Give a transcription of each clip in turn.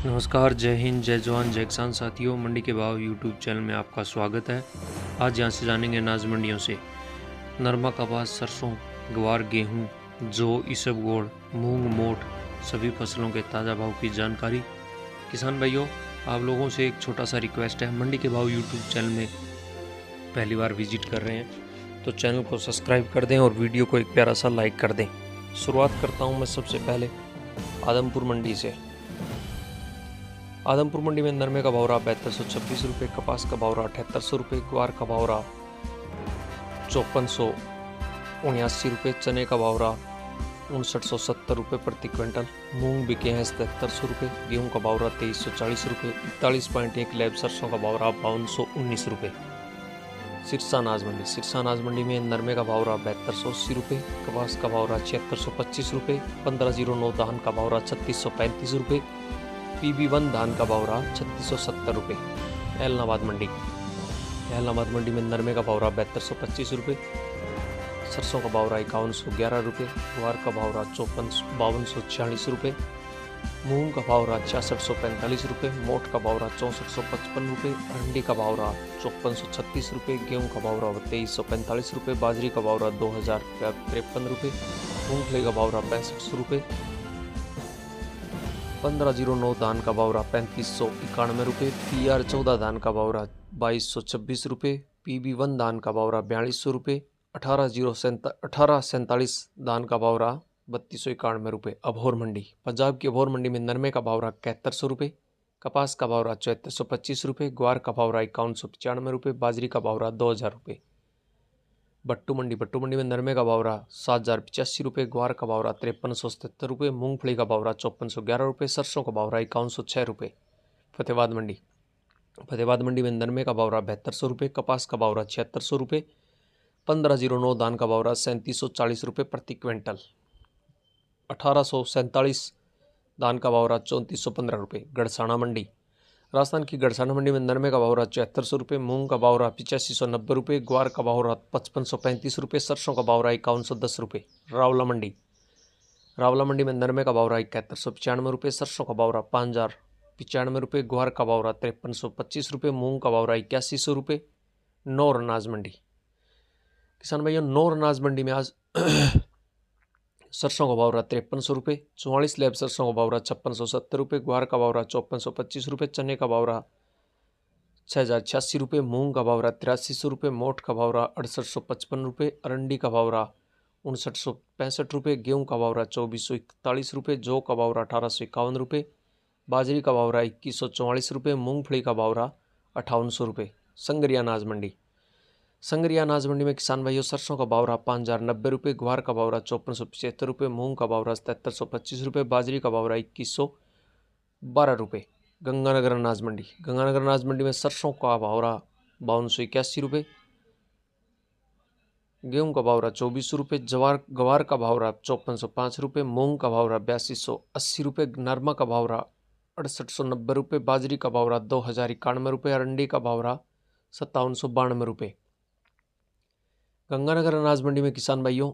नमस्कार, जय हिंद, जय जवान, जय किसान साथियों। मंडी के भाव यूट्यूब चैनल में आपका स्वागत है। आज यहाँ से जानेंगे अनाज मंडियों से नरमा, कपास, सरसों, ग्वार, गेहूं, जौ, इसबगोल, मूंग, मोठ सभी फसलों के ताज़ा भाव की जानकारी। किसान भाइयों, आप लोगों से एक छोटा सा रिक्वेस्ट है, मंडी के भाव यूट्यूब चैनल में पहली बार विजिट कर रहे हैं तो चैनल को सब्सक्राइब कर दें और वीडियो को एक प्यारा सा लाइक कर दें। शुरुआत करता हूँ मैं सबसे पहले आदमपुर मंडी से। आदमपुर मंडी में नरमे का भाव रहा 7226 रुपये, कपास का भाव रहा 7800 रुपये, ग्वार का भाव रहा 5479 रुपये, चने का भाव रहा 5970 रुपये प्रति क्विंटल, मूंग बिके हैं 7700 रुपये, गेहूं का भाव रहा 2340 रुपये, 41.1 लैब, सरसों का भाव रहा 5219 रुपये। सिरसा अनाज मंडी। सिरसा अनाज मंडी में नरमे का भाव रहा 7280 रुपये, कपास का भाव रहा 7625 रुपये, 1509 धान का भाव रहा 3635 रुपये, PB1 धान का भाव रहा 3670 रुपये। एलनाबाद मंडी। एलनाबाद मंडी में नरमे का भाव रहा 7225 रुपये, सरसों का भाव रहा 5111 रुपये, ग्वार का भाव रहा 5246 रुपये, मूंग का भाव रहा 6645 रुपये, मोठ का भाव रहा 6455 रुपये, अरंडी का भाव रहा 5436 रुपये, गेहूं का भाव रहा 2345 रुपये, बाजरी का भाव रहा 2053 रुपये, मूंगफली का भाव रहा 6500 रुपये, 1509 धान का भाव रहा 3591 रुपये, PR14 धान का भाव रहा 2226 रुपये, PB1 धान का भाव रहा 4200 रुपये, 1847 धान का भाव रहा 3291 रुपये। अबोहर मंडी। पंजाब की अबोहर मंडी में नरमे का भाव रहा 7100 रुपये, कपास का भाव रहा 7425 रुपये, ग्वार का भाव रहा 5195 रुपये, बाजरी का भाव रहा 2000 रुपये। बट्टू मंडी। बट्टू मंडी में नरमे का भाव रहा 7085 रुपये, ग्वार का भाव रहा 5377 रुपये, मूंगफली का भाव रहा 5411 रुपये, सरसों का भाव रहा 5106 रुपये। फतेहाबाद मंडी। फतेहाबाद मंडी में नरमे का भाव रहा 7200 रुपये, कपास का भाव रहा 7600 रुपये, 1509 धान का भाव रहा 3740 रुपये प्रति क्विंटल, 1847 धान का भाव रहा 3415 रुपये। गड़साना मंडी। राजस्थान की गड़साना मंडी में नरमे का भाव रहा 7400 रुपये, मूंग का भाव रहा 8590 रुपये, ग्वार का भाव रहा 5535 रुपये, सरसों का भाव रहा 5110 रुपये। रावला मंडी। रावला मंडी में नरमे का भाव रहा 7195 रुपये, सरसों का भाव रहा 5095 रुपये, ग्वार का भाव रहा 5325 रुपये, मूंग का भाव रहा 8100 रुपये। नौर अनाज मंडी। किसान भाइयों, नौर अनाज मंडी में आज सरसों का भाव रहा 5300 रुपये, 44 लैब सरसों का भाव रहा 5670 रुपये, ग्वार का भाव रहा 5425 रुपये, चने का भाव रहा 6086 रुपये, मूंग का भाव रहा 8300 रुपये, मोठ का भाव रहा 6855 रुपये, अरंडी का भाव रहा 5965 रुपये, गेहूं का भाव रहा 2441 रुपये, जौ का भाव रहा 1851 रुपये, बाजरी का भाव रहा 2144 रुपये, मूंगफली का भाव रहा 5800 रुपये। संगरिया अनाज मंडी। संगरिया अनाज मंडी में किसान भाइयों, सरसों का भाव रहा 5090 रुपये, ग्वार का भाव रहा 5475 रुपये, मूंग का भाव रहा 7725 रुपये, बाजरी का भाव रहा 2112 रुपये। गंगानगर अनाज मंडी। गंगानगर अनाज मंडी में सरसों का भाव रहा 5281 रुपये, गेहूं का भाव रहा 2400 रुपये, गवार का भाव रहा 5405 रुपये, मूंग का भाव रहा 8280 रुपये, नरमा का भाव रहा 6890 रुपये, बाजरी का भाव रहा 2091 रुपये, अरंडी का भाव रहा 5792 रुपये। गंगानगर अनाज मंडी में किसान भाइयों,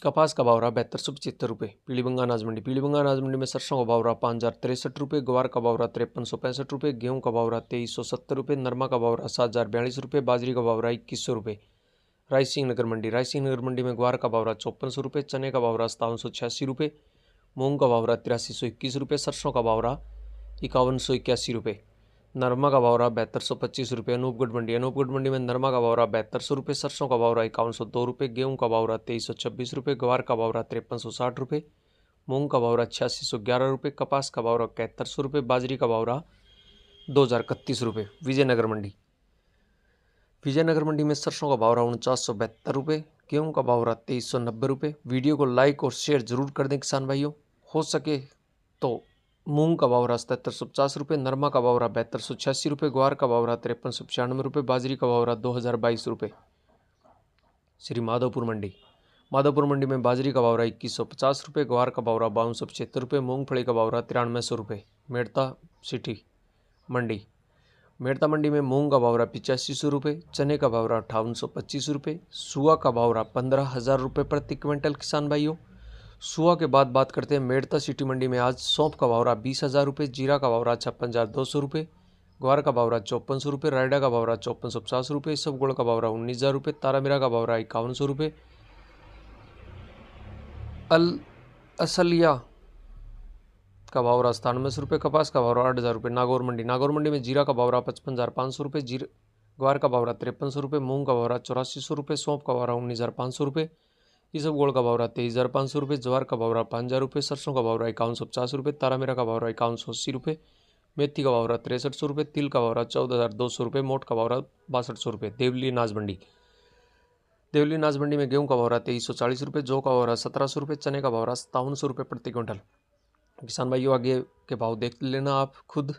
कपास का भाव रहा 7275 रुपये। पीलीबंगा अनाज मंडी। पीलीबंगा अनाज मंडी में सरसों का भाव रहा 5063 रुपये, ग्वार का भाव रहा 5365 रुपये, गेहूं का भाव रहा 2370 रुपये, नरमा का भाव रहा 7042 रुपये, बाजरी का भाव रहा 2100 रुपये। रायसिंह नगर मंडी। रायसिंह नगर मंडी में ग्वार का भाव रहा 5400 रुपये, चने का भाव रहा 5786 रुपये, मूंग का भाव रहा 8321 रुपये, सरसों का भाव रहा 5181 रुपये, नरमा का भाव रहा 7225 रुपये। अनूपगढ़ मंडी। अनूपगढ़ मंडी में नरमा का भाव रहा 7200 रुपये, सरसों का भाव रहा 5102 रुपये, गेहूं का भाव रहा 2326 रुपये, ग्वार का भाव रहा 5360 रुपये, मूंग का भाव रहा 8611 रुपये, कपास का भाव रहा 7100 रुपये, बाजरी का भाव रहा 2031 रुपये। विजयनगर मंडी। विजयनगर मंडी में सरसों का भाव रहा 4972 रुपये, गेहूं का भाव रहा 2390 रुपये। वीडियो को लाइक और शेयर जरूर कर दें किसान भाइयों। हो सके तो मूंग का भाव रहा 7750 रुपये, नरमा का भाव रहा 7286 रुपये, ग्वार का भाव रहा 5395 रुपये, बाजरी का भाव रहा 2022 रुपये। श्री माधोपुर मंडी। माधोपुर मंडी में बाजरी का भाव रहा 2150 रुपये, ग्वार का भाव रहा 5275 रुपये, मूंगफली का भाव रहा 9300 रुपये। मेड़ता सिटी मंडी। मेड़ता मंडी में मूंग का भाव रहा 8500 रुपये, चने का भाव रहा 5825 रुपये, सुआ का भाव रहा 15000 रुपये प्रति क्विंटल। किसान भाइयों, सुबह के बाद बात करते हैं मेड़ता सिटी मंडी में आज सौंफ का भाव रहा 20,000 रुपये, जीरा का भाव रहा 56,200 रुपये, ग्वार का भाव रहा 5400 रुपये, रायडा का भाव रहा 5450 रुपये, इसबगोल का भाव रहा 19,000 रुपये, तारामीरा का भाव रहा 5100 रुपये, असलिया का भाव रहा 9700 रुपये, कपास का भाव रहा 8,000 रुपये। नागौर मंडी में जीरा का भाव रहा 55,500 रुपये, ग्वार का भाव रहा 5300 रुपये, मूंग का भाव रहा 8400 रुपये, सौंफ का भाव रहा 19,500 रुपये, इसबगोल का भाव रहा 23,500 रुपये, ज्वार का भाव रहा 5,000 रुपये, सरसों का भाव रहा 5150 रुपये, तारामीरा का भाव रहा 5180 रुपये, मेथी का भाव रहा 6300 रुपये, तिल का भाव रहा 14,200 रुपये, मोट का भाव रहा 6200 रुपये। देवली अनाज मंडी में गेहूं का भाव रहा 2340 रुपये, जौ का भाव रहा 1700 रुपये, चने का भाव रहा 5700 रुपये प्रति क्विंटल। किसान भाइयों आगे के भाव देख लेना आप खुद।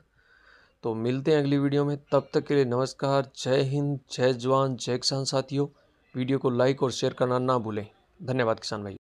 तो मिलते हैं अगली वीडियो में, तब तक के लिए नमस्कार। जय हिंद, जय जवान, जय किसान साथियों। वीडियो को लाइक और शेयर करना ना भूलें। धन्यवाद किसान भाई।